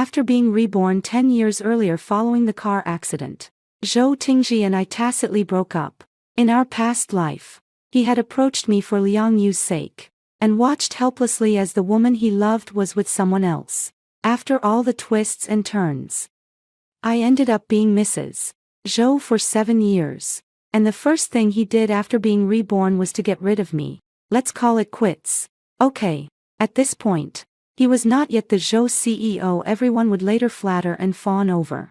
After being reborn 10 years earlier following the car accident, Zhou Tingji and I tacitly broke up. In our past life, he had approached me for Liang Yu's sake, and watched helplessly as the woman he loved was with someone else. After all the twists and turns, I ended up being Mrs. Zhou for 7 years, and the first thing he did after being reborn was to get rid of me. Let's call it quits. Okay. At this point, he was not yet the Zhou CEO everyone would later flatter and fawn over.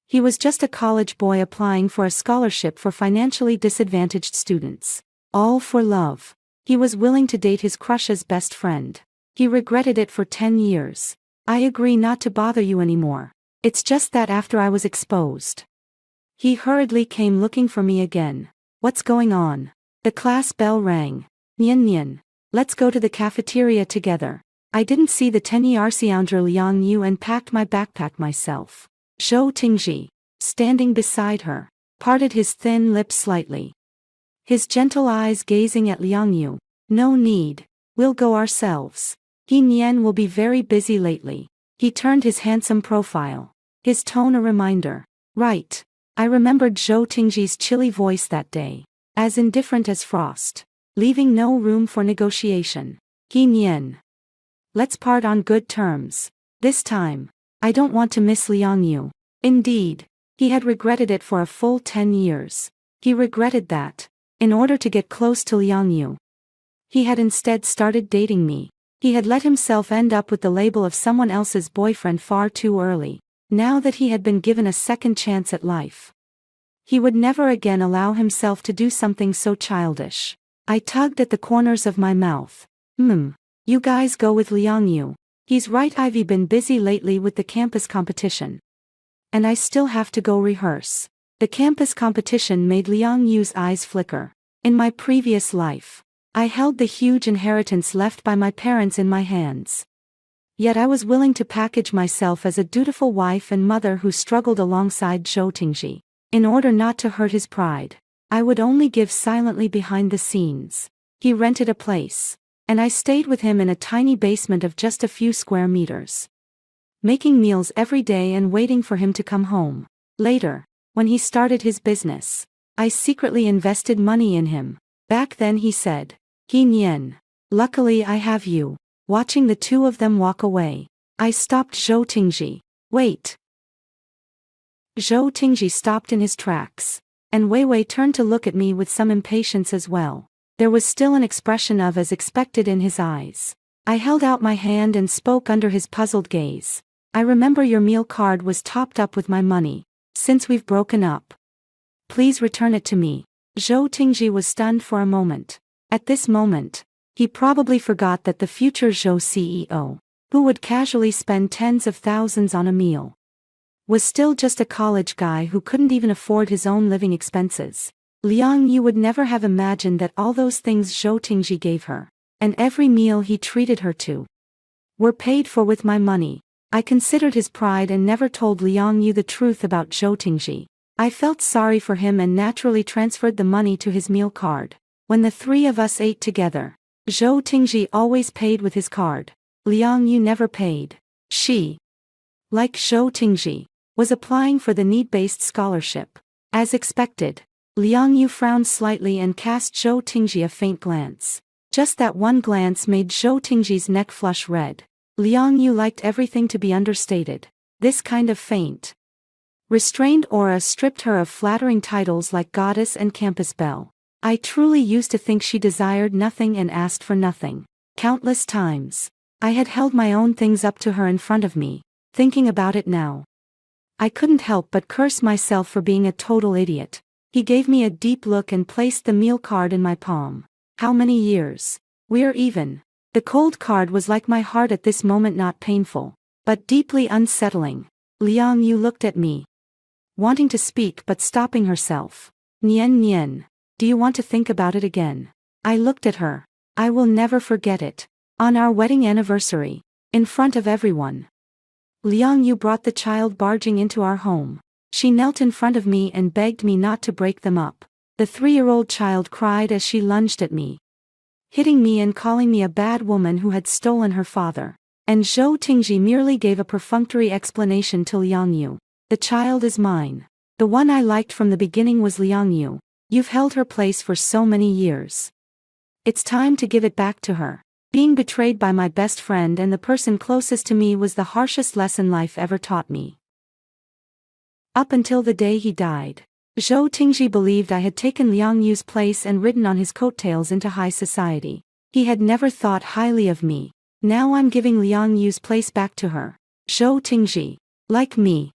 He was just a college boy applying for a scholarship for financially disadvantaged students. All for love. He was willing to date his crush's best friend. He regretted it for 10 years. I agree not to bother you anymore. It's just that after I was exposed, he hurriedly came looking for me again. What's going on? The class bell rang. Nian Nian. Let's go to the cafeteria together. I didn't see the 10-year Liang Yu and packed my backpack myself. Zhou Tingji, standing beside her, parted his thin lips slightly. His gentle eyes gazing at Liang Yu. No need. We'll go ourselves. He Nian will be very busy lately. He turned his handsome profile, his tone a reminder. Right. I remembered Zhou Tingji's chilly voice that day, as indifferent as frost, leaving no room for negotiation. He Nian. Let's part on good terms. This time, I don't want to miss Liang Yu. Indeed, he had regretted it for a full 10 years. He regretted that, in order to get close to Liang Yu, he had instead started dating me. He had let himself end up with the label of someone else's boyfriend far too early. Now that he had been given a second chance at life, he would never again allow himself to do something so childish. I tugged at the corners of my mouth. You guys go with Liang Yu. He's right, I've been busy lately with the campus competition. And I still have to go rehearse. The campus competition made Liang Yu's eyes flicker. In my previous life, I held the huge inheritance left by my parents in my hands. Yet I was willing to package myself as a dutiful wife and mother who struggled alongside Zhou Tingji. In order not to hurt his pride, I would only give silently behind the scenes. He rented a place, and I stayed with him in a tiny basement of just a few square meters, making meals every day and waiting for him to come home. Later, when he started his business, I secretly invested money in him. Back then he said, He Nian. Luckily I have you. Watching the two of them walk away, I stopped Zhou Tingji. Wait. Zhou Tingji stopped in his tracks, and Wei Wei turned to look at me with some impatience as well. There was still an expression of as expected in his eyes. I held out my hand and spoke under his puzzled gaze. I remember your meal card was topped up with my money. Since we've broken up, please return it to me. Zhou Tingji was stunned for a moment. At this moment, he probably forgot that the future Zhou CEO, who would casually spend tens of thousands on a meal, was still just a college guy who couldn't even afford his own living expenses. Liang Yu would never have imagined that all those things Zhou Tingji gave her, and every meal he treated her to, were paid for with my money. I considered his pride and never told Liang Yu the truth about Zhou Tingji. I felt sorry for him and naturally transferred the money to his meal card. When the three of us ate together, Zhou Tingji always paid with his card. Liang Yu never paid. She, like Zhou Tingji, was applying for the need-based scholarship. As expected, Liang Yu frowned slightly and cast Zhou Tingji a faint glance. Just that one glance made Zhou Tingji's neck flush red. Liang Yu liked everything to be understated. This kind of faint, restrained aura stripped her of flattering titles like goddess and campus belle. I truly used to think she desired nothing and asked for nothing. Countless times, I had held my own things up to her in front of me. Thinking about it now, I couldn't help but curse myself for being a total idiot. He gave me a deep look and placed the meal card in my palm. How many years? We're even. The cold card was like my heart at this moment, not painful, but deeply unsettling. Liang Yu looked at me, wanting to speak but stopping herself. Nian Nian. Do you want to think about it again? I looked at her. I will never forget it. On our wedding anniversary, in front of everyone, Liang Yu brought the child barging into our home. She knelt in front of me and begged me not to break them up. The 3-year-old child cried as she lunged at me, hitting me and calling me a bad woman who had stolen her father. And Zhou Tingji merely gave a perfunctory explanation to Liang Yu. The child is mine. The one I liked from the beginning was Liang Yu. You've held her place for so many years. It's time to give it back to her. Being betrayed by my best friend and the person closest to me was the harshest lesson life ever taught me. Up until the day he died, Zhou Tingji believed I had taken Liang Yu's place and ridden on his coattails into high society. He had never thought highly of me. Now I'm giving Liang Yu's place back to her. Zhou Tingji, like me,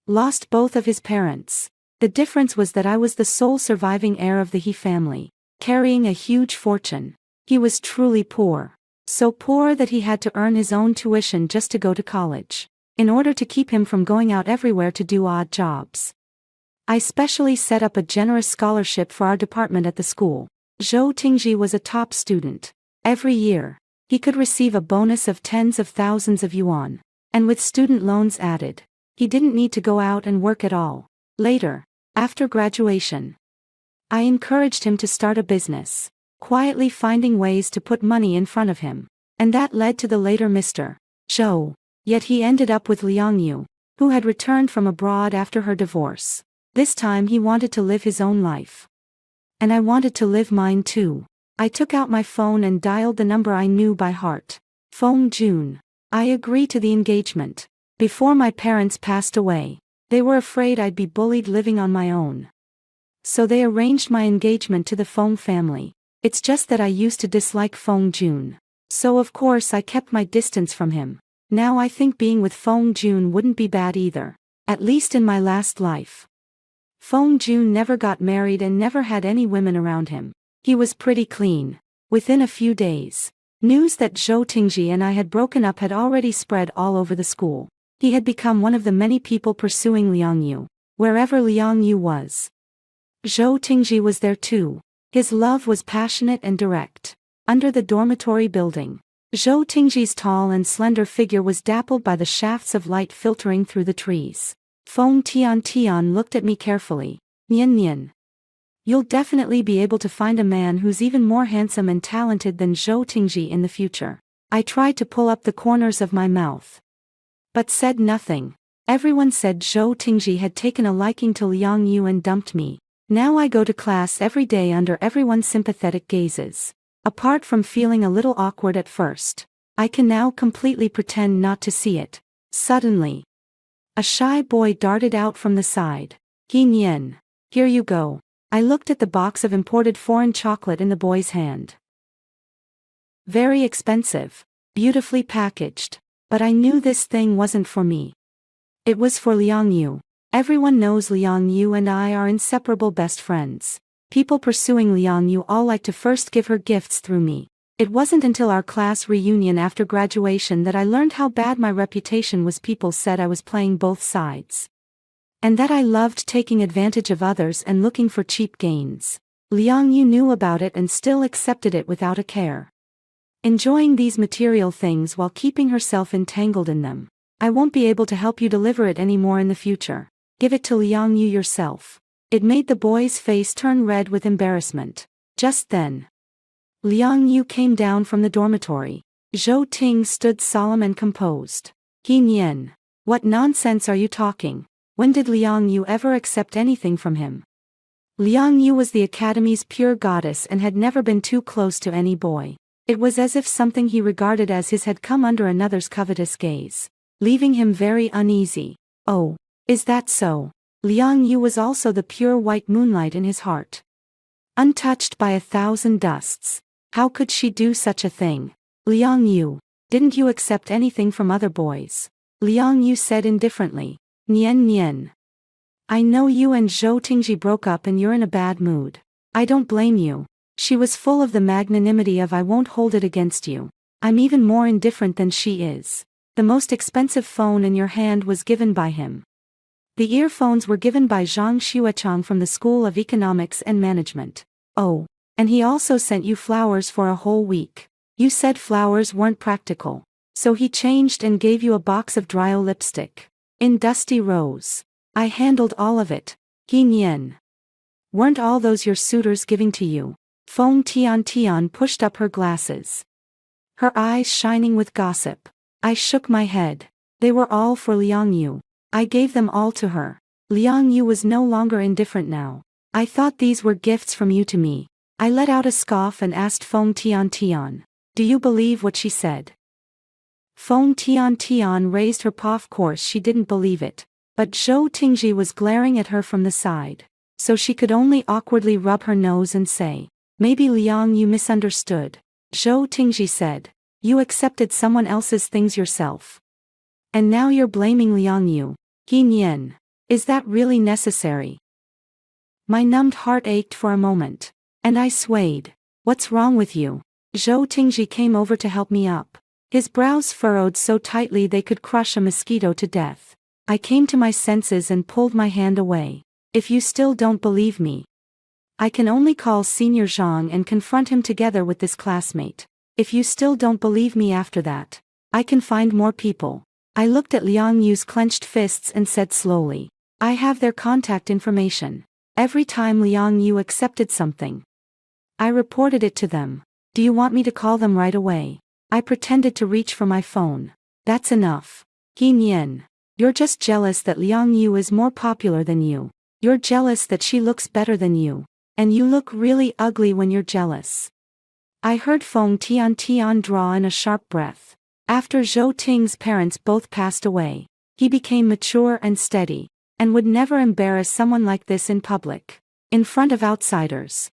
lost both of his parents. The difference was that I was the sole surviving heir of the He family, carrying a huge fortune. He was truly poor. So poor that he had to earn his own tuition just to go to college, in order to keep him from going out everywhere to do odd jobs. I specially set up a generous scholarship for our department at the school. Zhou Tingji was a top student. Every year, he could receive a bonus of tens of thousands of yuan. And with student loans added, he didn't need to go out and work at all. Later, after graduation, I encouraged him to start a business, quietly finding ways to put money in front of him. And that led to the later Mr. Zhou. Yet he ended up with Liang Yu, who had returned from abroad after her divorce. This time he wanted to live his own life. And I wanted to live mine too. I took out my phone and dialed the number I knew by heart. Feng Jun. I agreed to the engagement. Before my parents passed away, they were afraid I'd be bullied living on my own. So they arranged my engagement to the Feng family. It's just that I used to dislike Feng Jun. So of course I kept my distance from him. Now I think being with Feng Jun wouldn't be bad either. At least in my last life. Feng Jun never got married and never had any women around him. He was pretty clean. Within a few days, news that Zhou Tingji and I had broken up had already spread all over the school. He had become one of the many people pursuing Liang Yu, wherever Liang Yu was. Zhou Tingji was there too. His love was passionate and direct. Under the dormitory building, Zhou Tingji's tall and slender figure was dappled by the shafts of light filtering through the trees. Feng Tian looked at me carefully. Nian Nian. You'll definitely be able to find a man who's even more handsome and talented than Zhou Tingji in the future. I tried to pull up the corners of my mouth, but said nothing. Everyone said Zhou Tingji had taken a liking to Liang Yu and dumped me. Now I go to class every day under everyone's sympathetic gazes. Apart from feeling a little awkward at first, I can now completely pretend not to see it. Suddenly, a shy boy darted out from the side. He Nian. Here you go. I looked at the box of imported foreign chocolate in the boy's hand. Very expensive, beautifully packaged, but I knew this thing wasn't for me. It was for Liang Yu. Everyone knows Liang Yu and I are inseparable best friends. People pursuing Liang Yu all like to first give her gifts through me. It wasn't until our class reunion after graduation that I learned how bad my reputation was. People said I was playing both sides, and that I loved taking advantage of others and looking for cheap gains. Liang Yu knew about it and still accepted it without a care, enjoying these material things while keeping herself entangled in them. I won't be able to help you deliver it anymore in the future. Give it to Liang Yu yourself. It made the boy's face turn red with embarrassment. Just then, Liang Yu came down from the dormitory. Zhou Ting stood solemn and composed. He Nian. What nonsense are you talking? When did Liang Yu ever accept anything from him? Liang Yu was the academy's pure goddess and had never been too close to any boy. It was as if something he regarded as his had come under another's covetous gaze, leaving him very uneasy. Oh, is that so? Liang Yu was also the pure white moonlight in his heart, untouched by 1,000 dusts. How could she do such a thing? Liang Yu, didn't you accept anything from other boys? Liang Yu said indifferently. Nian Nian. I know you and Zhou Tingji broke up and you're in a bad mood. I don't blame you. She was full of the magnanimity of I won't hold it against you. I'm even more indifferent than she is. The most expensive phone in your hand was given by him. The earphones were given by Zhang Xuechang from the School of Economics and Management. Oh, and he also sent you flowers for a whole week. You said flowers weren't practical, so he changed and gave you a box of Dryo lipstick in dusty rose. I handled all of it. He Nian. Weren't all those your suitors giving to you? Feng Tian pushed up her glasses, her eyes shining with gossip. I shook my head. They were all for Liang Yu. I gave them all to her. Liang Yu was no longer indifferent now. I thought these were gifts from you to me. I let out a scoff and asked Feng Tian. Do you believe what she said? Feng Tian raised her paw. Of course she didn't believe it. But Zhou Tingji was glaring at her from the side. So she could only awkwardly rub her nose and say, maybe Liang Yu misunderstood. Zhou Tingji said, you accepted someone else's things yourself. And now you're blaming Liang Yu. He Nian. Is that really necessary? My numbed heart ached for a moment. And I swayed. What's wrong with you? Zhou Tingji came over to help me up. His brows furrowed so tightly they could crush a mosquito to death. I came to my senses and pulled my hand away. If you still don't believe me, I can only call Senior Zhang and confront him together with this classmate. If you still don't believe me after that, I can find more people. I looked at Liang Yu's clenched fists and said slowly, I have their contact information. Every time Liang Yu accepted something, I reported it to them. Do you want me to call them right away? I pretended to reach for my phone. That's enough. He Nian. You're just jealous that Liang Yu is more popular than you. You're jealous that she looks better than you. And you look really ugly when you're jealous. I heard Feng Tian draw in a sharp breath. After Zhou Ting's parents both passed away, he became mature and steady, and would never embarrass someone like this in public, in front of outsiders.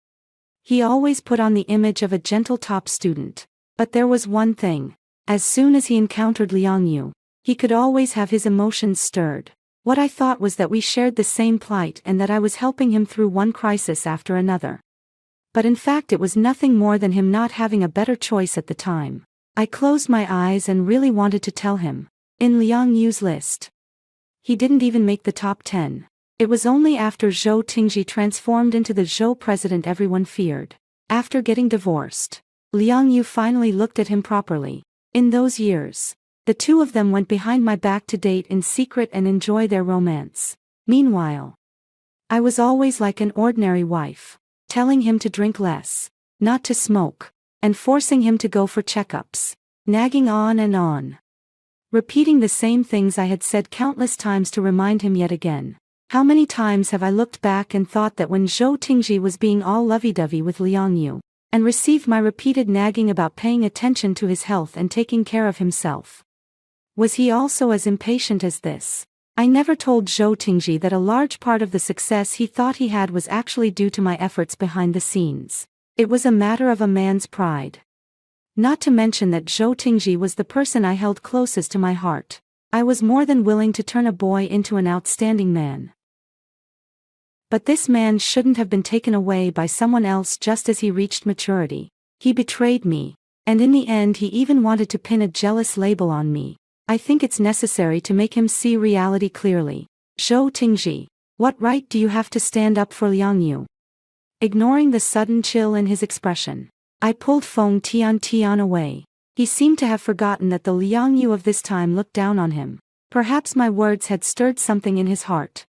He always put on the image of a gentle top student. But there was one thing. As soon as he encountered Liang Yu, he could always have his emotions stirred. What I thought was that we shared the same plight and that I was helping him through one crisis after another. But in fact it was nothing more than him not having a better choice at the time. I closed my eyes and really wanted to tell him. In Liang Yu's list, he didn't even make the top 10. It was only after Zhou Tingji transformed into the Zhou president everyone feared. After getting divorced, Liang Yu finally looked at him properly. In those years, the two of them went behind my back to date in secret and enjoy their romance. Meanwhile, I was always like an ordinary wife, telling him to drink less, not to smoke, and forcing him to go for checkups, nagging on and on, repeating the same things I had said countless times to remind him yet again. How many times have I looked back and thought that when Zhou Tingji was being all lovey-dovey with Liang Yu, and received my repeated nagging about paying attention to his health and taking care of himself, was he also as impatient as this? I never told Zhou Tingji that a large part of the success he thought he had was actually due to my efforts behind the scenes. It was a matter of a man's pride. Not to mention that Zhou Tingji was the person I held closest to my heart. I was more than willing to turn a boy into an outstanding man. But this man shouldn't have been taken away by someone else just as he reached maturity. He betrayed me, and in the end he even wanted to pin a jealous label on me. I think it's necessary to make him see reality clearly. Zhou Tingji, what right do you have to stand up for Liang Yu? Ignoring the sudden chill in his expression, I pulled Feng Tian away. He seemed to have forgotten that the Liang Yu of this time looked down on him. Perhaps my words had stirred something in his heart.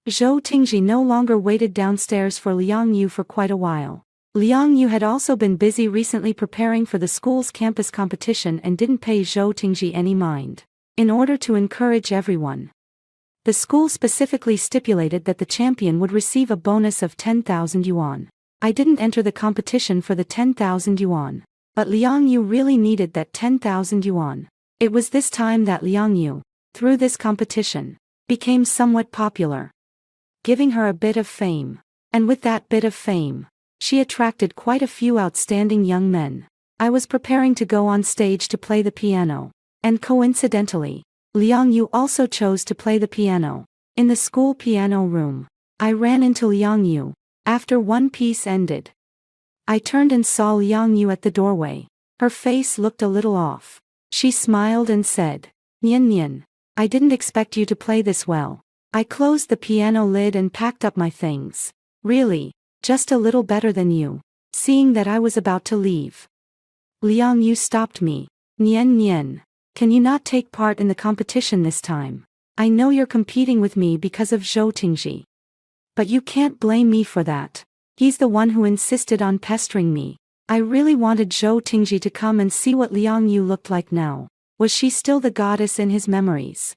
Zhou Tingji no longer waited downstairs for Liang Yu for quite a while. Liang Yu had also been busy recently preparing for the school's campus competition and didn't pay Zhou Tingji any mind. In order to encourage everyone, the school specifically stipulated that the champion would receive a bonus of 10,000 yuan. I didn't enter the competition for the 10,000 yuan. But Liang Yu really needed that 10,000 yuan. It was this time that Liang Yu, through this competition, became somewhat popular, giving her a bit of fame. And with that bit of fame, she attracted quite a few outstanding young men. I was preparing to go on stage to play the piano, and coincidentally, Liang Yu also chose to play the piano. In the school piano room, I ran into Liang Yu. After one piece ended, I turned and saw Liang Yu at the doorway. Her face looked a little off. She smiled and said, Nian, I didn't expect you to play this well. I closed the piano lid and packed up my things. Really, just a little better than you. Seeing that I was about to leave, Liang Yu stopped me. Nian, can you not take part in the competition this time? I know you're competing with me because of Zhou Tingji. But you can't blame me for that. He's the one who insisted on pestering me. I really wanted Zhou Tingji to come and see what Liang Yu looked like now. Was she still the goddess in his memories?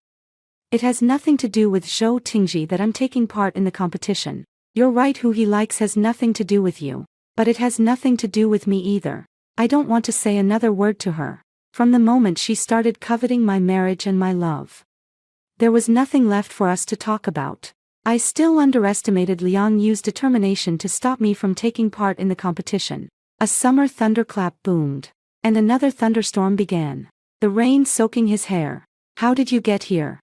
It has nothing to do with Zhou Tingji that I'm taking part in the competition. You're right, who he likes has nothing to do with you. But it has nothing to do with me either. I don't want to say another word to her. From the moment she started coveting my marriage and my love, there was nothing left for us to talk about. I still underestimated Liang Yu's determination to stop me from taking part in the competition. A summer thunderclap boomed. And another thunderstorm began. The rain soaking his hair. How did you get here?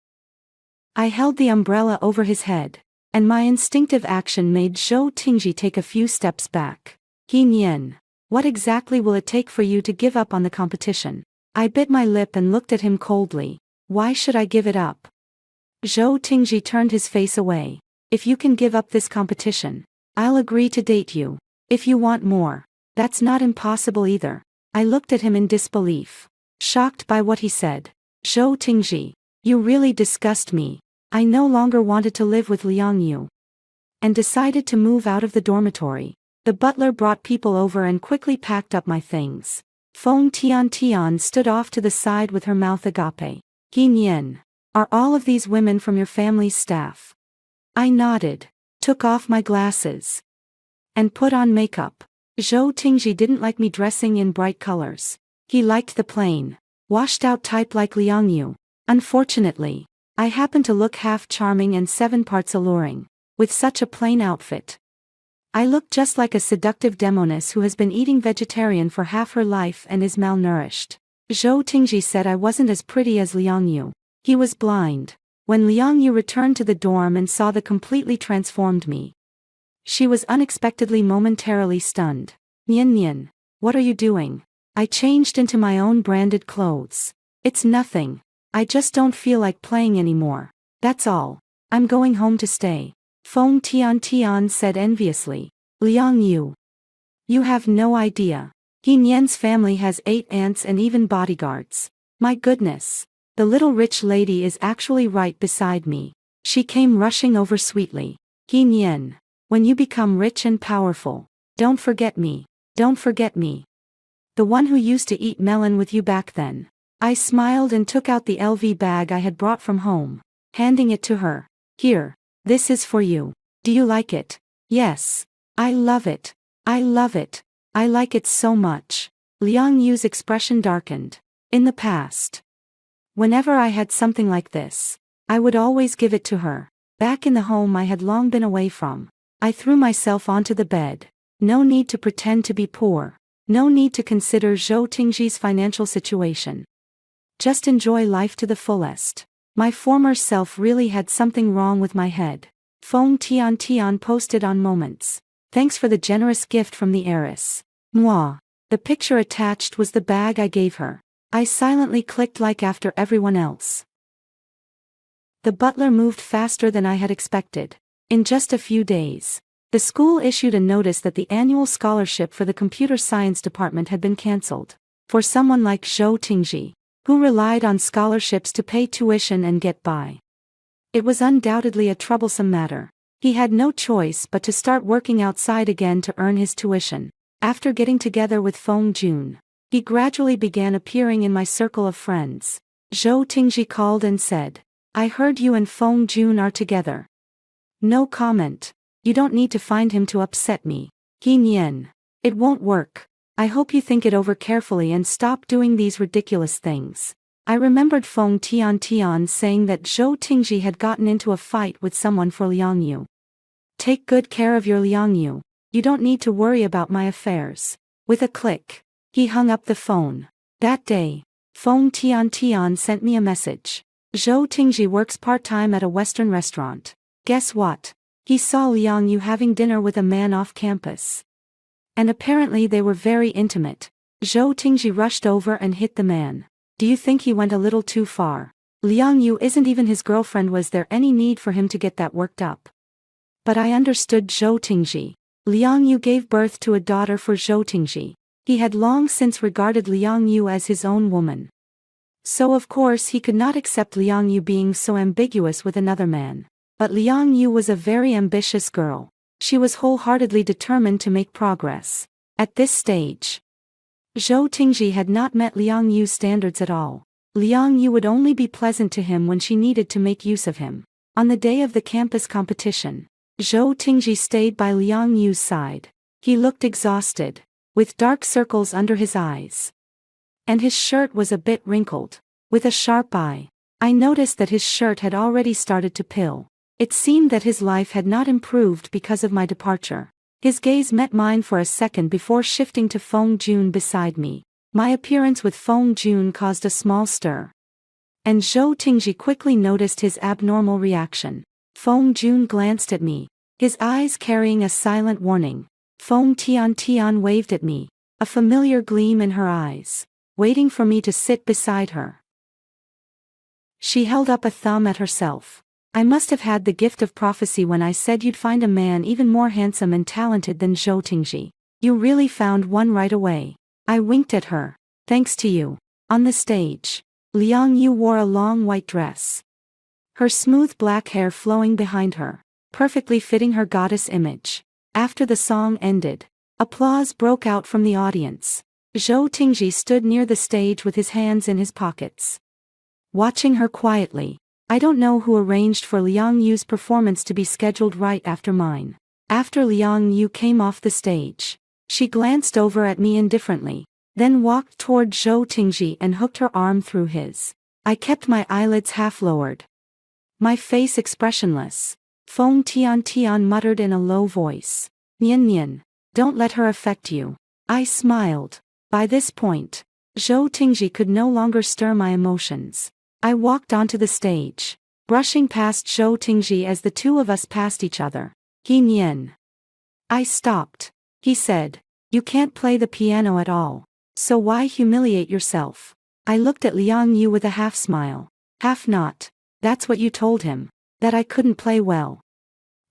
I held the umbrella over his head, and my instinctive action made Zhou Tingji take a few steps back. He Nian, what exactly will it take for you to give up on the competition? I bit my lip and looked at him coldly. Why should I give it up? Zhou Tingji turned his face away. If you can give up this competition, I'll agree to date you. If you want more, that's not impossible either. I looked at him in disbelief, shocked by what he said. Zhou Tingji, you really disgust me. I no longer wanted to live with Liang Yu, and decided to move out of the dormitory. The butler brought people over and quickly packed up my things. Feng Tian stood off to the side with her mouth agape. He Nian, are all of these women from your family's staff? I nodded, took off my glasses, and put on makeup. Zhou Tingji didn't like me dressing in bright colors. He liked the plain, washed-out type like Liang Yu. Unfortunately, I happened to look half charming and 7 parts alluring. With such a plain outfit, I looked just like a seductive demoness who has been eating vegetarian for half her life and is malnourished. Zhou Tingji said I wasn't as pretty as Liang Yu. He was blind. When Liang Yu returned to the dorm and saw the completely transformed me, she was unexpectedly momentarily stunned. Nian Nian, what are you doing? I changed into my own branded clothes. It's nothing. I just don't feel like playing anymore. That's all. I'm going home to stay. Feng Tian said enviously. Liang Yu, you have no idea. He Nian's family has 8 aunts and even bodyguards. My goodness. The little rich lady is actually right beside me. She came rushing over sweetly. He Nian, when you become rich and powerful, don't forget me. Don't forget me. The one who used to eat melon with you back then. I smiled and took out the LV bag I had brought from home, handing it to her. Here, this is for you. Do you like it? Yes. I love it. I love it. I like it so much. Liang Yu's expression darkened. In the past, whenever I had something like this, I would always give it to her. Back in the home I had long been away from, I threw myself onto the bed. No need to pretend to be poor. No need to consider Zhou Tingji's financial situation. Just enjoy life to the fullest. My former self really had something wrong with my head. Feng Tian posted on Moments. Thanks for the generous gift from the heiress. Moi. The picture attached was the bag I gave her. I silently clicked like after everyone else. The butler moved faster than I had expected. In just a few days, the school issued a notice that the annual scholarship for the computer science department had been cancelled. For someone like Zhou Tingji, who relied on scholarships to pay tuition and get by, it was undoubtedly a troublesome matter. He had no choice but to start working outside again to earn his tuition. After getting together with Feng Jun, he gradually began appearing in my circle of friends. Zhou Tingji called and said, I heard you and Feng Jun are together. No comment. You don't need to find him to upset me. He Nian. It won't work. I hope you think it over carefully and stop doing these ridiculous things. I remembered Feng Tian saying that Zhou Tingji had gotten into a fight with someone for Liang Yu. Take good care of your Liang Yu. You don't need to worry about my affairs. With a click, he hung up the phone. That day, Feng Tian sent me a message. Zhou Tingji works part-time at a Western restaurant. Guess what? He saw Liang Yu having dinner with a man off campus. And apparently they were very intimate. Zhou Tingji rushed over and hit the man. Do you think he went a little too far? Liang Yu isn't even his girlfriend. Was there any need for him to get that worked up? But I understood Zhou Tingji. Liang Yu gave birth to a daughter for Zhou Tingji. He had long since regarded Liang Yu as his own woman. So of course he could not accept Liang Yu being so ambiguous with another man. But Liang Yu was a very ambitious girl. She was wholeheartedly determined to make progress. At this stage, Zhou Tingji had not met Liang Yu's standards at all. Liang Yu would only be pleasant to him when she needed to make use of him. On the day of the campus competition, Zhou Tingji stayed by Liang Yu's side. He looked exhausted, with dark circles under his eyes. And his shirt was a bit wrinkled. With a sharp eye, I noticed that his shirt had already started to pill. It seemed that his life had not improved because of my departure. His gaze met mine for a second before shifting to Feng Jun beside me. My appearance with Feng Jun caused a small stir. And Zhou Tingji quickly noticed his abnormal reaction. Feng Jun glanced at me, his eyes carrying a silent warning. Feng Tian waved at me, a familiar gleam in her eyes, waiting for me to sit beside her. She held up a thumb at herself. I must have had the gift of prophecy when I said you'd find a man even more handsome and talented than Zhou Tingji. You really found one right away. I winked at her. Thanks to you. On the stage, Liang Yu wore a long white dress. Her smooth black hair flowing behind her, perfectly fitting her goddess image. After the song ended, applause broke out from the audience. Zhou Tingji stood near the stage with his hands in his pockets, watching her quietly. I don't know who arranged for Liang Yu's performance to be scheduled right after mine. After Liang Yu came off the stage, she glanced over at me indifferently, then walked toward Zhou Tingji and hooked her arm through his. I kept my eyelids half lowered, my face expressionless. Feng Tian muttered in a low voice. Nian, don't let her affect you. I smiled. By this point, Zhou Tingji could no longer stir my emotions. I walked onto the stage, brushing past Zhou Tingji as the two of us passed each other. Nian. I stopped. He said, you can't play the piano at all, so why humiliate yourself? I looked at Liang Yu with a half smile, half not. That's what you told him, that I couldn't play well.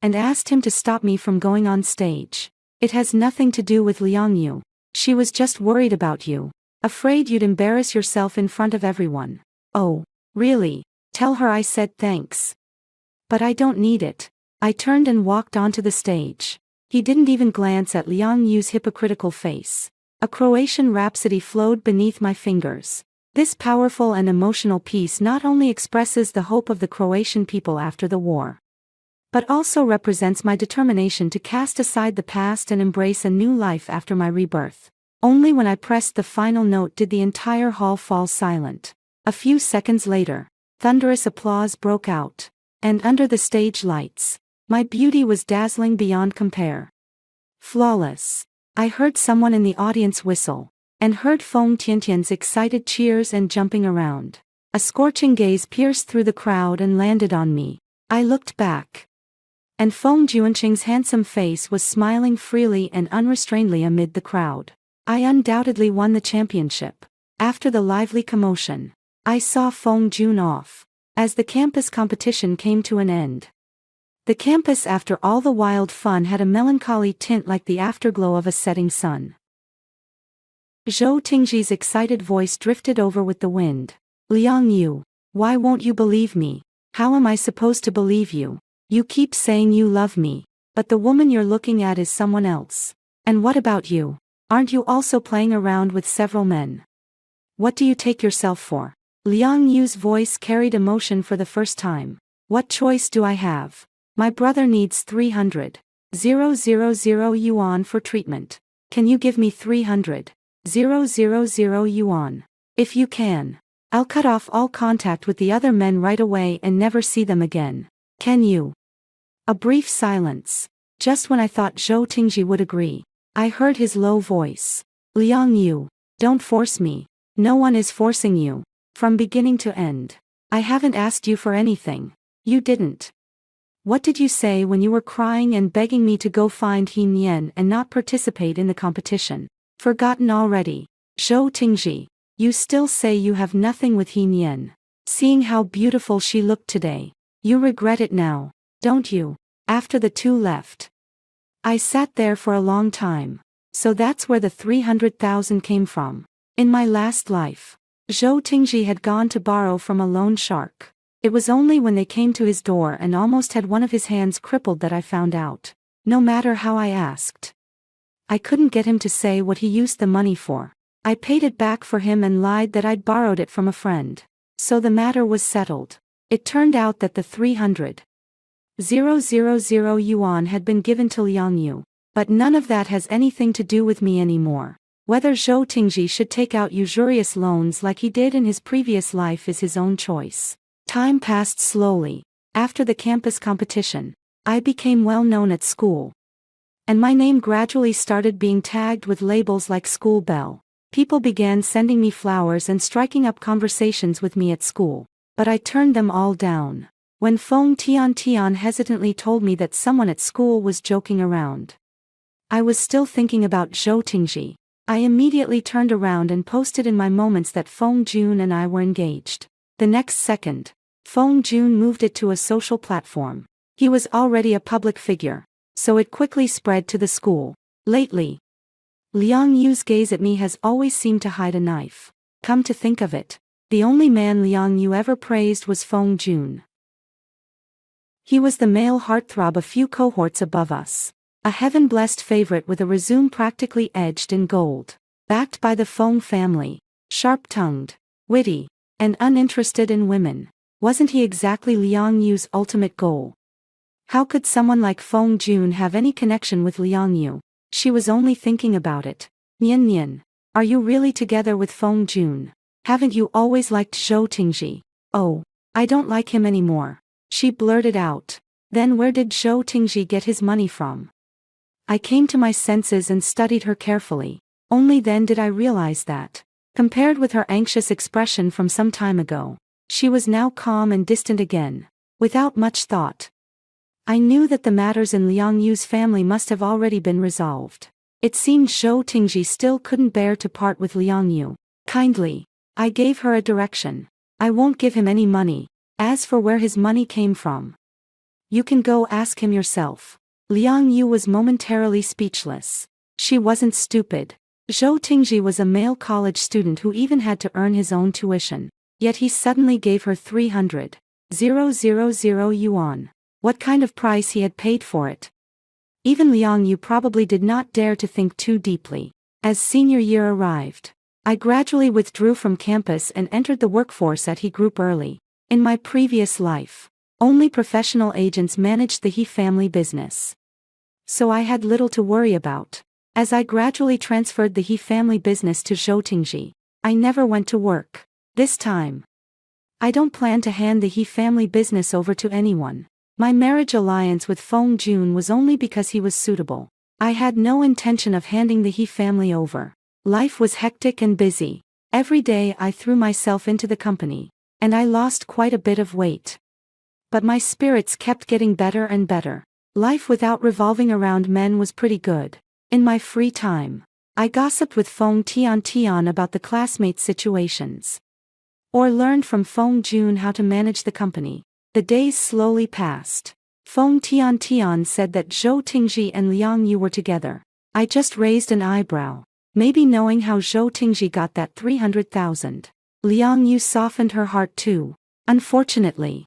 And asked him to stop me from going on stage. It has nothing to do with Liang Yu. She was just worried about you, afraid you'd embarrass yourself in front of everyone. Oh, really? Tell her I said thanks. But I don't need it. I turned and walked onto the stage. He didn't even glance at Liang Yu's hypocritical face. A Croatian rhapsody flowed beneath my fingers. This powerful and emotional piece not only expresses the hope of the Croatian people after the war, but also represents my determination to cast aside the past and embrace a new life after my rebirth. Only when I pressed the final note did the entire hall fall silent. A few seconds later, thunderous applause broke out, and under the stage lights, my beauty was dazzling beyond compare. Flawless. I heard someone in the audience whistle, and heard Feng Tiantian's excited cheers and jumping around. A scorching gaze pierced through the crowd and landed on me. I looked back, and Feng Juanqing's handsome face was smiling freely and unrestrainedly amid the crowd. I undoubtedly won the championship. After the lively commotion, I saw Feng Jun off, as the campus competition came to an end. The campus after all the wild fun had a melancholy tint like the afterglow of a setting sun. Zhou Tingji's excited voice drifted over with the wind. Liang Yu, why won't you believe me? How am I supposed to believe you? You keep saying you love me, but the woman you're looking at is someone else. And what about you? Aren't you also playing around with several men? What do you take yourself for? Liang Yu's voice carried emotion for the first time. What choice do I have? My brother needs 300,000 yuan for treatment. Can you give me 300,000 yuan? If you can, I'll cut off all contact with the other men right away and never see them again. Can you? A brief silence. Just when I thought Zhou Tingji would agree, I heard his low voice. Liang Yu, don't force me. No one is forcing you. From beginning to end. I haven't asked you for anything. You didn't. What did you say when you were crying and begging me to go find He Nian and not participate in the competition? Forgotten already. Zhou Tingji, you still say you have nothing with He Nian. Seeing how beautiful she looked today, you regret it now, don't you? After the two left, I sat there for a long time. So that's where the 300,000 came from. In my last life, Zhou Tingji had gone to borrow from a loan shark. It was only when they came to his door and almost had one of his hands crippled that I found out. No matter how I asked, I couldn't get him to say what he used the money for. I paid it back for him and lied that I'd borrowed it from a friend. So the matter was settled. It turned out that the 300,000 yuan had been given to Liang Yu. But none of that has anything to do with me anymore. Whether Zhou Tingji should take out usurious loans like he did in his previous life is his own choice. Time passed slowly. After the campus competition, I became well known at school. And my name gradually started being tagged with labels like School Belle. People began sending me flowers and striking up conversations with me at school. But I turned them all down. When Feng Tian hesitantly told me that someone at school was joking around, I was still thinking about Zhou Tingji. I immediately turned around and posted in my moments that Feng Jun and I were engaged. The next second, Feng Jun moved it to a social platform. He was already a public figure, so it quickly spread to the school. Lately, Liang Yu's gaze at me has always seemed to hide a knife. Come to think of it, the only man Liang Yu ever praised was Feng Jun. He was the male heartthrob a few cohorts above us. A heaven-blessed favorite with a resume practically edged in gold. Backed by the Feng family. Sharp-tongued, witty, and uninterested in women. Wasn't he exactly Liang Yu's ultimate goal? How could someone like Feng Jun have any connection with Liang Yu? She was only thinking about it. Nian Nian, are you really together with Feng Jun? Haven't you always liked Zhou Tingji? Oh, I don't like him anymore. She blurted out. Then where did Zhou Tingji get his money from? I came to my senses and studied her carefully. Only then did I realize that, compared with her anxious expression from some time ago, she was now calm and distant again, without much thought. I knew that the matters in Liang Yu's family must have already been resolved. It seemed Zhou Tingji still couldn't bear to part with Liang Yu. Kindly, I gave her a direction. I won't give him any money. As for where his money came from, you can go ask him yourself. Liang Yu was momentarily speechless. She wasn't stupid. Zhou Tingji was a male college student who even had to earn his own tuition. Yet he suddenly gave her 300,000 yuan. What kind of price he had paid for it? Even Liang Yu probably did not dare to think too deeply. As senior year arrived, I gradually withdrew from campus and entered the workforce at He Group early. In my previous life, only professional agents managed the He family business. So I had little to worry about. As I gradually transferred the He family business to Zhou Tingji, I never went to work. This time, I don't plan to hand the He family business over to anyone. My marriage alliance with Feng Jun was only because he was suitable. I had no intention of handing the He family over. Life was hectic and busy. Every day I threw myself into the company, and I lost quite a bit of weight. But my spirits kept getting better and better. Life without revolving around men was pretty good. In my free time, I gossiped with Feng Tian about the classmates' situations, or learned from Feng Jun how to manage the company. The days slowly passed. Feng Tian said that Zhou Tingji and Liang Yu were together. I just raised an eyebrow. Maybe knowing how Zhou Tingji got that 300,000. Liang Yu softened her heart too. Unfortunately,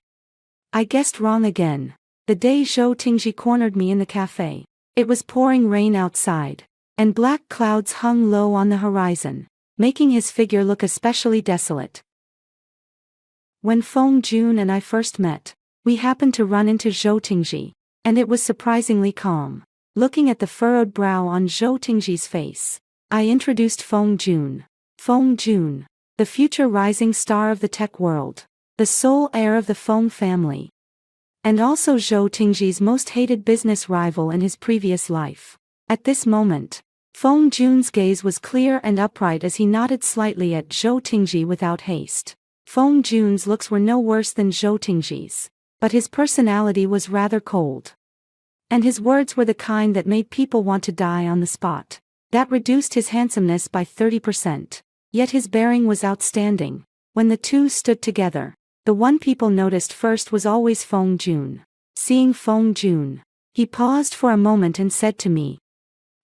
I guessed wrong again. The day Zhou Tingji cornered me in the cafe, it was pouring rain outside, and black clouds hung low on the horizon, making his figure look especially desolate. When Feng Jun and I first met, we happened to run into Zhou Tingji, and it was surprisingly calm. Looking at the furrowed brow on Zhou Tingji's face, I introduced Feng Jun. Feng Jun, the future rising star of the tech world, the sole heir of the Feng family, and also Zhou Tingji's most hated business rival in his previous life. At this moment, Feng Jun's gaze was clear and upright as he nodded slightly at Zhou Tingji without haste. Feng Jun's looks were no worse than Zhou Tingji's, but his personality was rather cold. And his words were the kind that made people want to die on the spot. That reduced his handsomeness by 30%. Yet his bearing was outstanding. When the two stood together, the one people noticed first was always Feng Jun. Seeing Feng Jun, he paused for a moment and said to me,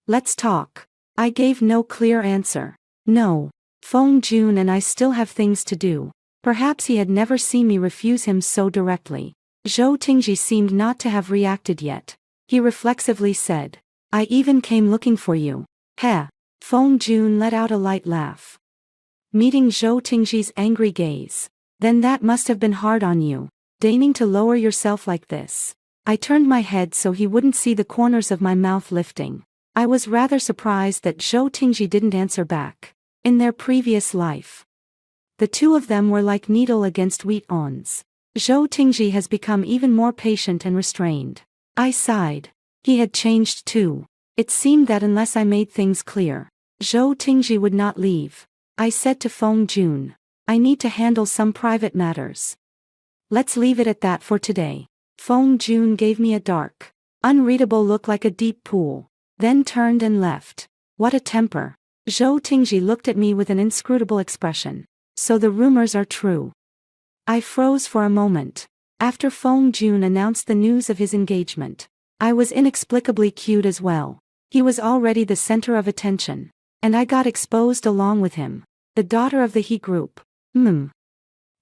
"Let's talk." I gave no clear answer. No, Feng Jun and I still have things to do. Perhaps he had never seen me refuse him so directly. Zhou Tingji seemed not to have reacted yet. He reflexively said, "I even came looking for you." Heh. Feng Jun let out a light laugh. Meeting Zhou Tingji's angry gaze, Then that must have been hard on you, deigning to lower yourself like this. I turned my head so he wouldn't see the corners of my mouth lifting. I was rather surprised that Zhou Tingji didn't answer back. In their previous life, the two of them were like needle against wheat awns. Zhou Tingji has become even more patient and restrained. I sighed. He had changed too. It seemed that unless I made things clear, Zhou Tingji would not leave. I said to Feng Jun, I need to handle some private matters. Let's leave it at that for today. Feng Jun gave me a dark, unreadable look like a deep pool, then turned and left. What a temper. Zhou Tingji looked at me with an inscrutable expression. So the rumors are true. I froze for a moment. After Feng Jun announced the news of his engagement, I was inexplicably cued as well. He was already the center of attention, and I got exposed along with him. The daughter of the He group.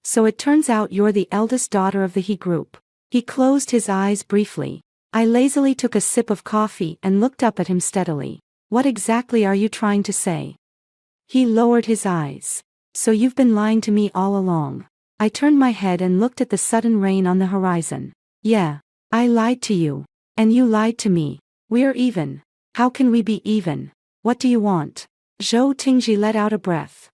So it turns out you're the eldest daughter of the He group. He closed his eyes briefly. I lazily took a sip of coffee and looked up at him steadily. What exactly are you trying to say? He lowered his eyes. So you've been lying to me all along. I turned my head and looked at the sudden rain on the horizon. Yeah, I lied to you. And you lied to me. We're even. How can we be even? What do you want? Zhou Tingji let out a breath.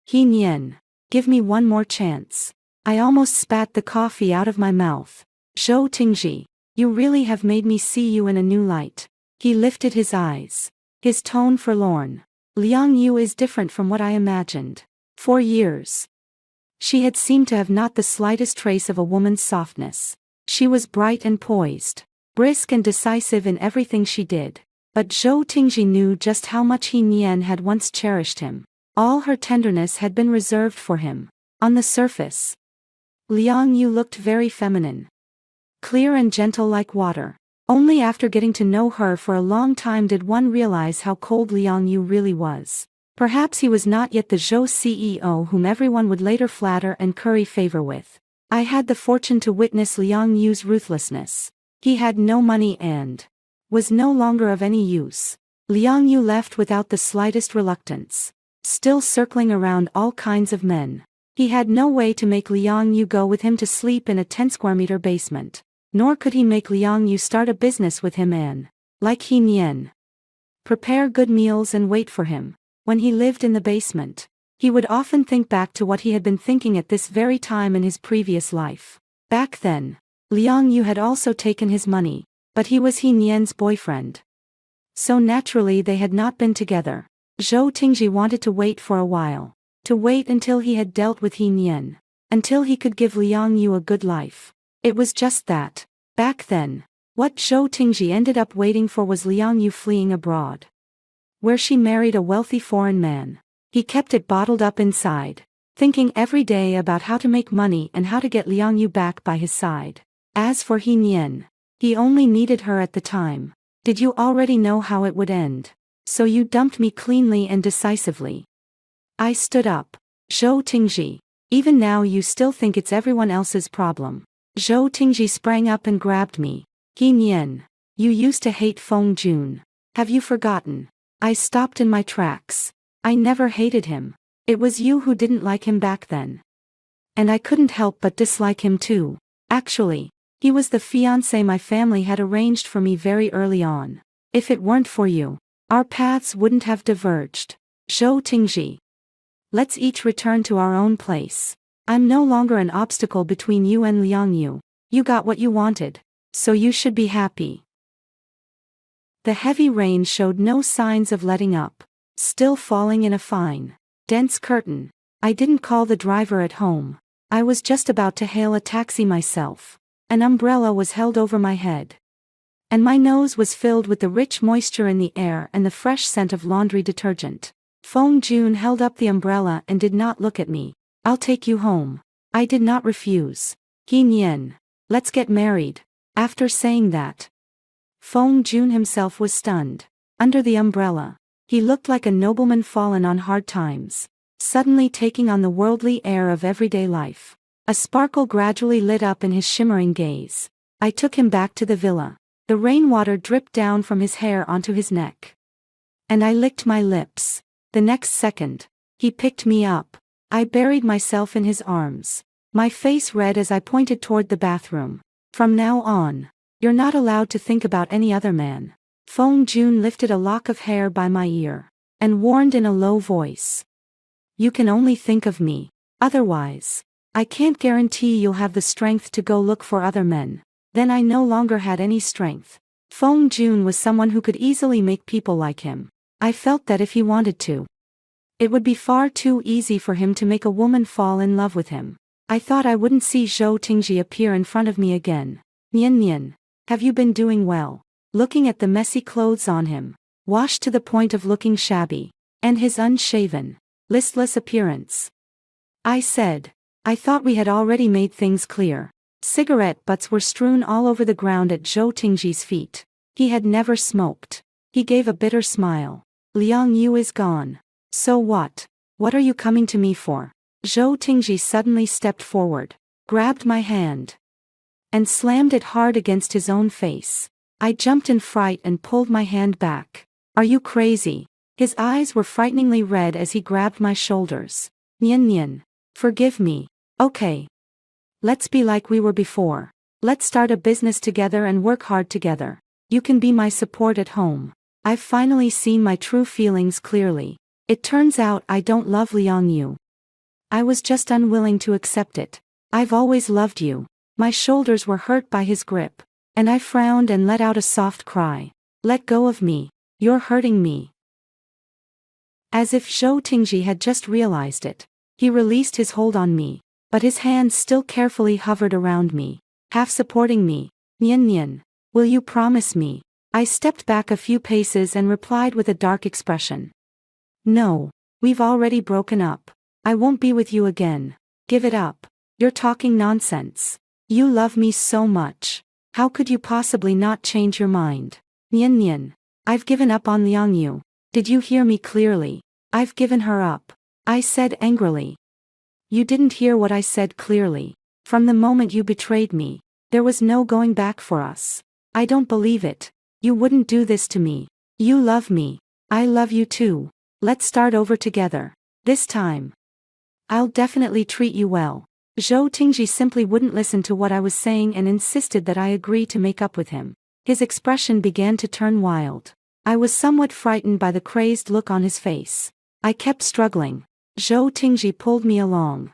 He Nian. Give me one more chance. I almost spat the coffee out of my mouth. Zhou Tingji, you really have made me see you in a new light. He lifted his eyes. His tone forlorn. Liang Yu is different from what I imagined. For years, she had seemed to have not the slightest trace of a woman's softness. She was bright and poised, brisk and decisive in everything she did. But Zhou Tingji knew just how much He Nian had once cherished him. All her tenderness had been reserved for him. On the surface, Liang Yu looked very feminine, clear and gentle like water. Only after getting to know her for a long time did one realize how cold Liang Yu really was. Perhaps he was not yet the Zhou CEO whom everyone would later flatter and curry favor with. I had the fortune to witness Liang Yu's ruthlessness. He had no money and was no longer of any use. Liang Yu left without the slightest reluctance, still circling around all kinds of men. He had no way to make Liang Yu go with him to sleep in a 10-square-meter basement. Nor could he make Liang Yu start a business with him and, like He Nian, prepare good meals and wait for him. When he lived in the basement, he would often think back to what he had been thinking at this very time in his previous life. Back then, Liang Yu had also taken his money, but he was He Nian's boyfriend. So naturally they had not been together. Zhou Tingji wanted to wait for a while. To wait until he had dealt with He Nian. Until he could give Liang Yu a good life. It was just that. Back then, what Zhou Tingji ended up waiting for was Liang Yu fleeing abroad, where she married a wealthy foreign man. He kept it bottled up inside, thinking every day about how to make money and how to get Liang Yu back by his side. As for He Nian, he only needed her at the time. Did you already know how it would end? So you dumped me cleanly and decisively. I stood up. Zhou Tingji, even now you still think it's everyone else's problem. Zhou Tingji sprang up and grabbed me. He Nian, you used to hate Feng Jun. Have you forgotten? I stopped in my tracks. I never hated him. It was you who didn't like him back then. And I couldn't help but dislike him too. Actually, he was the fiancé my family had arranged for me very early on. If it weren't for you, our paths wouldn't have diverged. Zhou Tingji, let's each return to our own place. I'm no longer an obstacle between you and Liang Yu. You got what you wanted, so you should be happy. The heavy rain showed no signs of letting up, still falling in a fine, dense curtain. I didn't call the driver at home. I was just about to hail a taxi myself. An umbrella was held over my head, and my nose was filled with the rich moisture in the air and the fresh scent of laundry detergent. Feng Jun held up the umbrella and did not look at me. I'll take you home. I did not refuse. He Nian, let's get married. After saying that, Feng Jun himself was stunned. Under the umbrella, he looked like a nobleman fallen on hard times, suddenly taking on the worldly air of everyday life. A sparkle gradually lit up in his shimmering gaze. I took him back to the villa. The rainwater dripped down from his hair onto his neck, and I licked my lips. The next second, he picked me up. I buried myself in his arms, my face red as I pointed toward the bathroom. From now on, you're not allowed to think about any other man. Fong Jun lifted a lock of hair by my ear and warned in a low voice. You can only think of me. Otherwise, I can't guarantee you'll have the strength to go look for other men. Then I no longer had any strength. Fong Jun was someone who could easily make people like him. I felt that if he wanted to, it would be far too easy for him to make a woman fall in love with him. I thought I wouldn't see Zhou Tingji appear in front of me again. Nian Nian, have you been doing well? Looking at the messy clothes on him, washed to the point of looking shabby, and his unshaven, listless appearance, I said. I thought we had already made things clear. Cigarette butts were strewn all over the ground at Zhou Tingji's feet. He had never smoked. He gave a bitter smile. Liang Yu is gone. So what? What are you coming to me for? Zhou Tingji suddenly stepped forward, grabbed my hand, and slammed it hard against his own face. I jumped in fright and pulled my hand back. Are you crazy? His eyes were frighteningly red as he grabbed my shoulders. Nian Nian, forgive me. Okay. Let's be like we were before. Let's start a business together and work hard together. You can be my support at home. I've finally seen my true feelings clearly. It turns out I don't love Liang Yu. I was just unwilling to accept it. I've always loved you. My shoulders were hurt by his grip, and I frowned and let out a soft cry. Let go of me. You're hurting me. As if Zhou Tingji had just realized it, he released his hold on me, but his hands still carefully hovered around me, half supporting me. Nian Nian, will you promise me? I stepped back a few paces and replied with a dark expression. No, we've already broken up. I won't be with you again. Give it up. You're talking nonsense. You love me so much. How could you possibly not change your mind? Nian Nian, I've given up on Liang Yu. Did you hear me clearly? I've given her up. I said angrily. You didn't hear what I said clearly. From the moment you betrayed me, there was no going back for us. I don't believe it. You wouldn't do this to me. You love me. I love you too. Let's start over together. This time, I'll definitely treat you well. Zhou Tingji simply wouldn't listen to what I was saying and insisted that I agree to make up with him. His expression began to turn wild. I was somewhat frightened by the crazed look on his face. I kept struggling. Zhou Tingji pulled me along,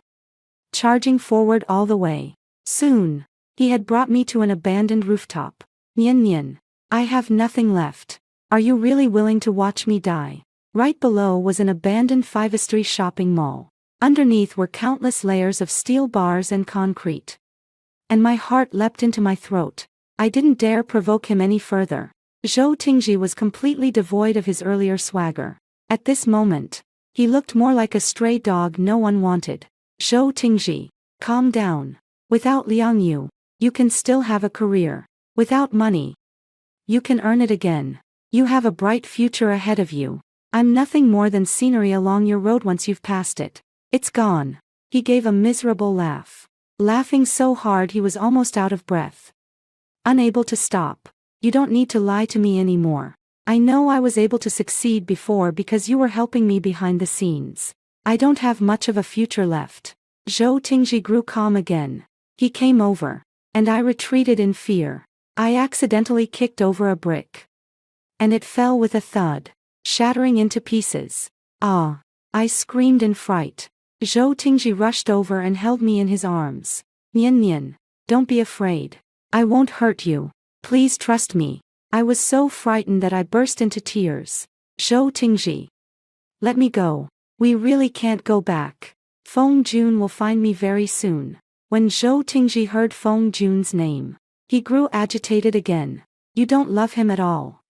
charging forward all the way. Soon, he had brought me to an abandoned rooftop. Nian Nian, I have nothing left. Are you really willing to watch me die? Right below was an abandoned five-story shopping mall. Underneath were countless layers of steel bars and concrete. And my heart leapt into my throat. I didn't dare provoke him any further. Zhou Tingji was completely devoid of his earlier swagger. At this moment, he looked more like a stray dog no one wanted. Zhou Tingji, calm down. Without Liang Yu, you can still have a career. Without money, you can earn it again. You have a bright future ahead of you. I'm nothing more than scenery along your road once you've passed it. It's gone. He gave a miserable laugh. Laughing so hard he was almost out of breath. Unable to stop. You don't need to lie to me anymore. I know I was able to succeed before because you were helping me behind the scenes. I don't have much of a future left. Zhou Tingji grew calm again. He came over, and I retreated in fear. I accidentally kicked over a brick, and it fell with a thud, shattering into pieces. Ah! I screamed in fright. Zhou Tingji rushed over and held me in his arms. Nian Nian, don't be afraid. I won't hurt you. Please trust me. I was so frightened that I burst into tears. Zhou Tingji, let me go. We really can't go back. Feng Jun will find me very soon. When Zhou Tingji heard Feng Jun's name, he grew agitated again. You don't love him at all.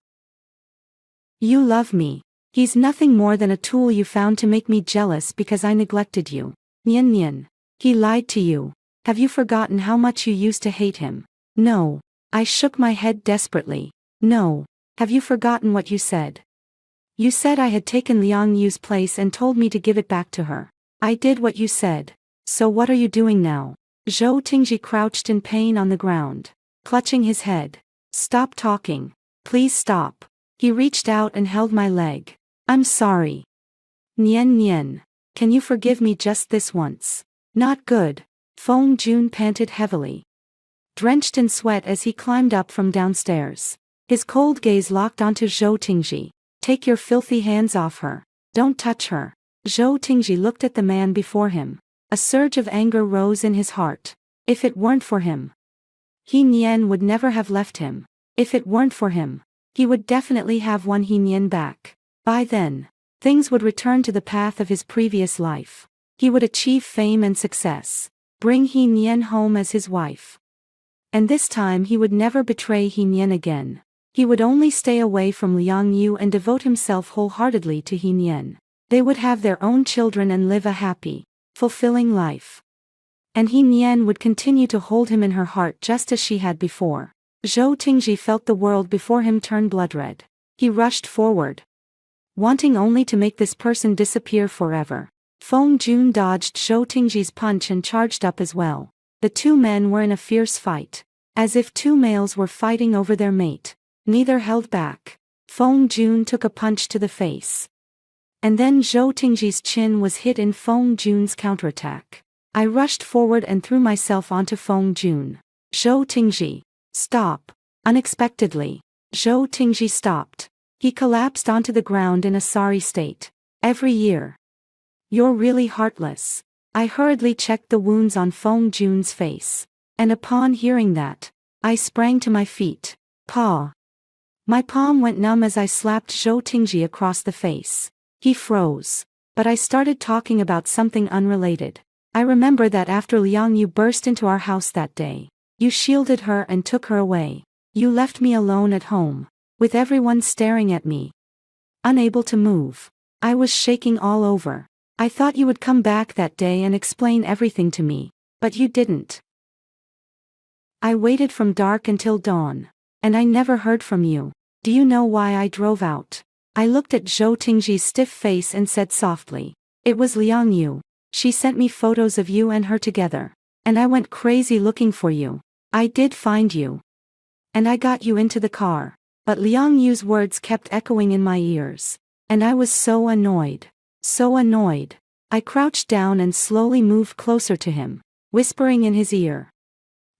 You love me. He's nothing more than a tool you found to make me jealous because I neglected you. Nian Nian, he lied to you. Have you forgotten how much you used to hate him? No. I shook my head desperately. No. Have you forgotten what you said? You said I had taken Liang Yu's place and told me to give it back to her. I did what you said. So what are you doing now? Zhou Tingji crouched in pain on the ground, clutching his head. Stop talking. Please stop. He reached out and held my leg. I'm sorry. Nian Nian. Can you forgive me just this once? Not good. Feng Jun panted heavily, drenched in sweat as he climbed up from downstairs. His cold gaze locked onto Zhou Tingji. Take your filthy hands off her. Don't touch her. Zhou Tingji looked at the man before him. A surge of anger rose in his heart. If it weren't for him, He Nian would never have left him. If it weren't for him, he would definitely have won He Nian back. By then, things would return to the path of his previous life. He would achieve fame and success, bring He Nian home as his wife. And this time he would never betray He Nian again. He would only stay away from Liang Yu and devote himself wholeheartedly to He Nian. They would have their own children and live a happy, fulfilling life. And He Nian would continue to hold him in her heart just as she had before. Zhou Tingji felt the world before him turn blood-red. He rushed forward, wanting only to make this person disappear forever. Feng Jun dodged Zhou Tingji's punch and charged up as well. The two men were in a fierce fight, as if two males were fighting over their mate. Neither held back. Feng Jun took a punch to the face, and then Zhou Tingji's chin was hit in Feng Jun's counterattack. I rushed forward and threw myself onto Feng Jun. Zhou Tingji, stop! Unexpectedly, Zhou Tingji stopped. He collapsed onto the ground in a sorry state. Every year. You're really heartless. I hurriedly checked the wounds on Feng Jun's face, and upon hearing that, I sprang to my feet. Paw! My palm went numb as I slapped Zhou Tingji across the face. He froze. But I started talking about something unrelated. I remember that after Liang Yu burst into our house that day, you shielded her and took her away. You left me alone at home, with everyone staring at me, unable to move. I was shaking all over. I thought you would come back that day and explain everything to me, but you didn't. I waited from dark until dawn, and I never heard from you. Do you know why I drove out? I looked at Zhou Tingji's stiff face and said softly, it was Liang Yu. She sent me photos of you and her together, and I went crazy looking for you. I did find you, and I got you into the car, but Liang Yu's words kept echoing in my ears, and I was so annoyed. So annoyed. I crouched down and slowly moved closer to him, whispering in his ear.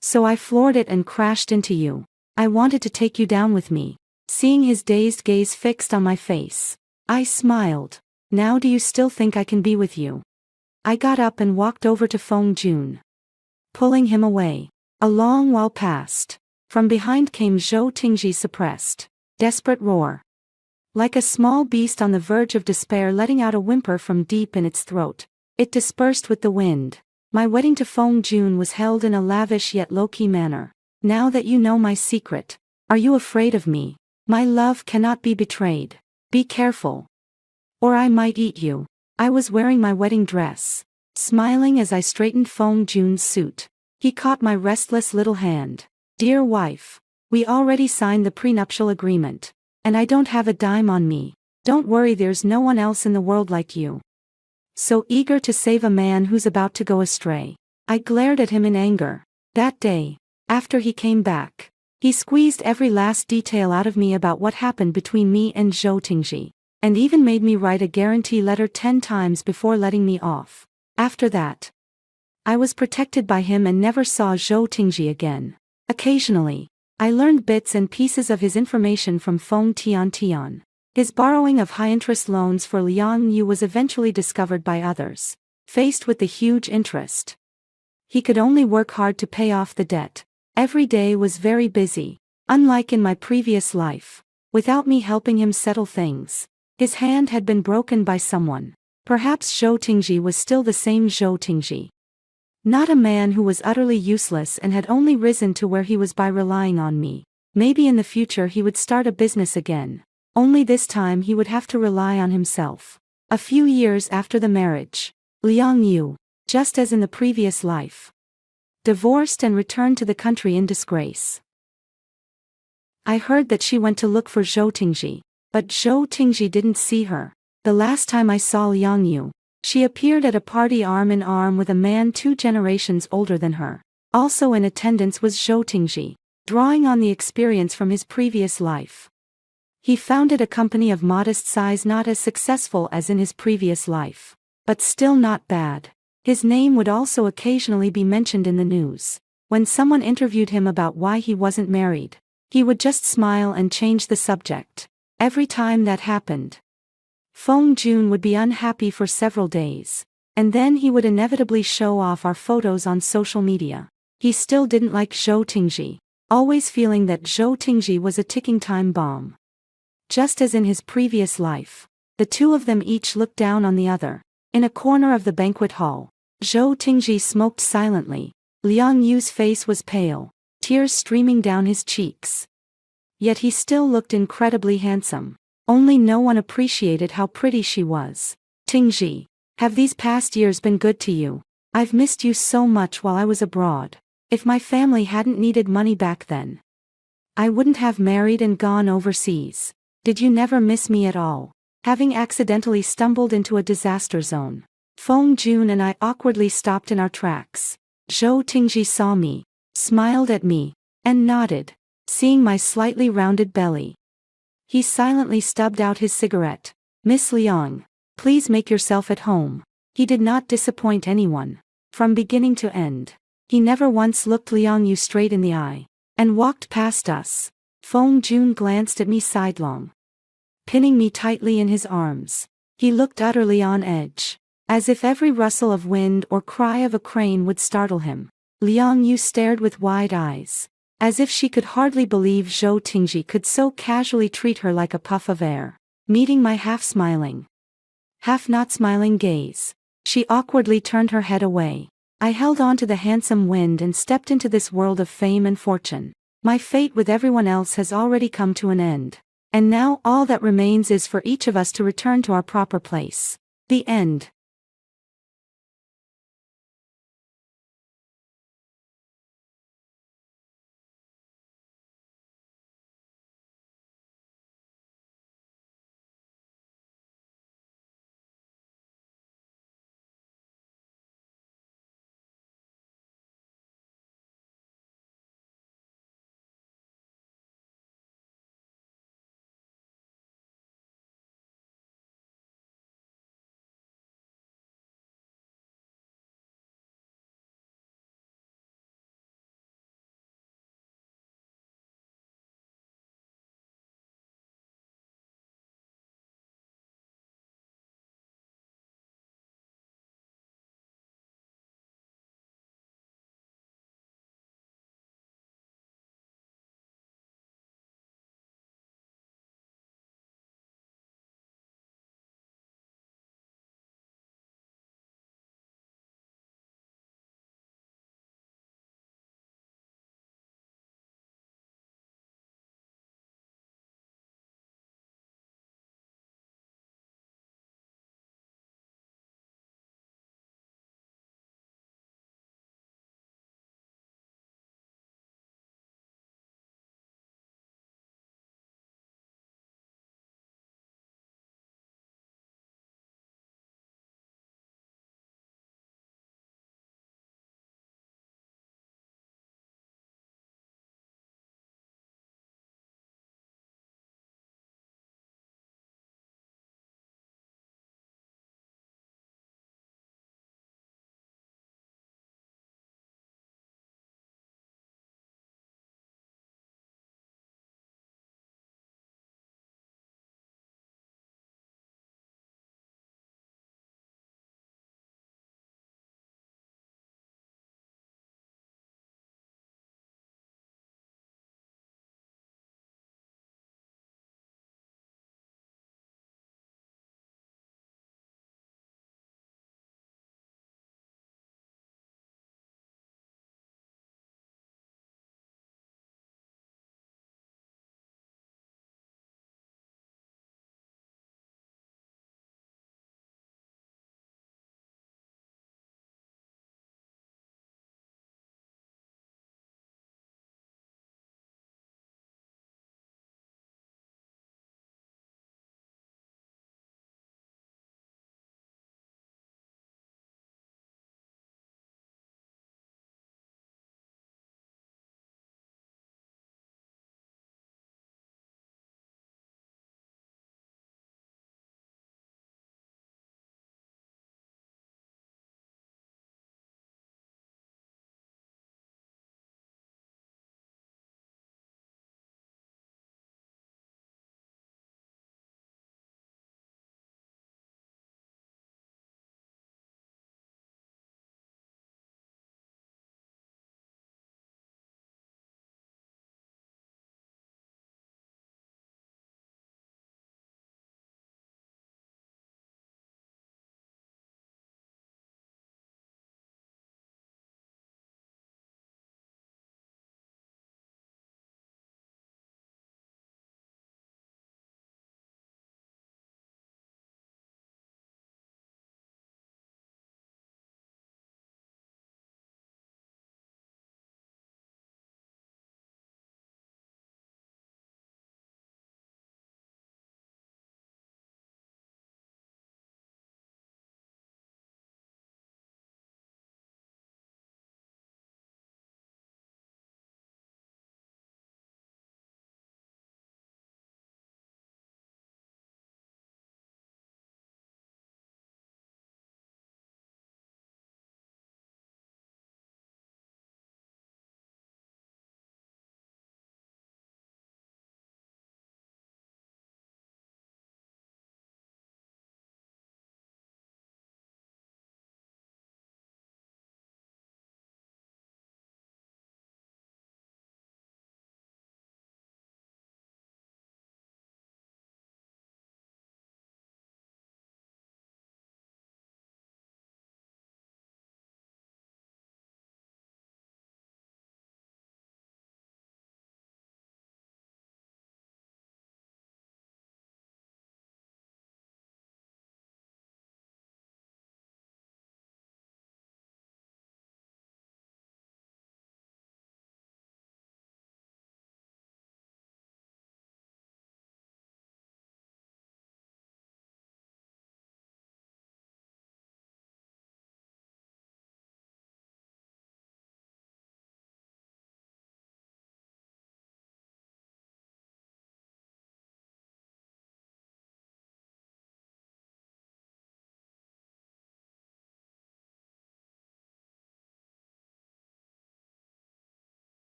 So I floored it and crashed into you. I wanted to take you down with me. Seeing his dazed gaze fixed on my face, I smiled. Now do you still think I can be with you? I got up and walked over to Feng Jun, pulling him away. A long while passed. From behind came Zhou Tingji's suppressed, desperate roar. Like a small beast on the verge of despair letting out a whimper from deep in its throat. It dispersed with the wind. My wedding to Feng Jun was held in a lavish yet low-key manner. Now that you know my secret, are you afraid of me? My love cannot be betrayed. Be careful, or I might eat you. I was wearing my wedding dress, smiling as I straightened Feng Jun's suit. He caught my restless little hand. Dear wife, we already signed the prenuptial agreement, and I don't have a dime on me. Don't worry, there's no one else in the world like you. So eager to save a man who's about to go astray. I glared at him in anger. That day, after he came back, he squeezed every last detail out of me about what happened between me and Zhou Tingji, and even made me write a guarantee letter 10 times before letting me off. After that, I was protected by him and never saw Zhou Tingji again. Occasionally, I learned bits and pieces of his information from Feng Tian. His borrowing of high-interest loans for Liang Yu was eventually discovered by others. Faced with the huge interest, he could only work hard to pay off the debt. Every day was very busy. Unlike in my previous life, without me helping him settle things, his hand had been broken by someone. Perhaps Zhou Tingji was still the same Zhou Tingji. Not a man who was utterly useless and had only risen to where he was by relying on me. Maybe in the future he would start a business again. Only this time he would have to rely on himself. A few years after the marriage, Liang Yu, just as in the previous life, divorced and returned to the country in disgrace. I heard that she went to look for Zhou Tingji, but Zhou Tingji didn't see her. The last time I saw Liang Yu, she appeared at a party arm in arm with a man 2 generations older than her. Also in attendance was Zhou Tingji, drawing on the experience from his previous life. He founded a company of modest size, not as successful as in his previous life. but still not bad. His name would also occasionally be mentioned in the news. When someone interviewed him about why he wasn't married, he would just smile and change the subject. Every time that happened, Feng Jun would be unhappy for several days. And then he would inevitably show off our photos on social media. He still didn't like Zhou Tingji, always feeling that Zhou Tingji was a ticking time bomb. Just as in his previous life, the two of them each looked down on the other. In a corner of the banquet hall, Zhou Tingji smoked silently. Liang Yu's face was pale, tears streaming down his cheeks. Yet he still looked incredibly handsome. Only no one appreciated how pretty she was. Tingji, have these past years been good to you? I've missed you so much while I was abroad. If my family hadn't needed money back then, I wouldn't have married and gone overseas. Did you never miss me at all? Having accidentally stumbled into a disaster zone, Feng Jun and I awkwardly stopped in our tracks. Zhou Tingji saw me, smiled at me, and nodded, seeing my slightly rounded belly. He silently stubbed out his cigarette. Miss Liang, please make yourself at home. He did not disappoint anyone. From beginning to end, he never once looked Liang Yu straight in the eye, and walked past us. Feng Jun glanced at me sidelong, pinning me tightly in his arms. He looked utterly on edge, as if every rustle of wind or cry of a crane would startle him. Liang Yu stared with wide eyes, as if she could hardly believe Zhou Tingji could so casually treat her like a puff of air. Meeting my half-smiling, half-not-smiling gaze, she awkwardly turned her head away. I held on to the handsome wind and stepped into this world of fame and fortune. My fate with everyone else has already come to an end. And now all that remains is for each of us to return to our proper place. The end.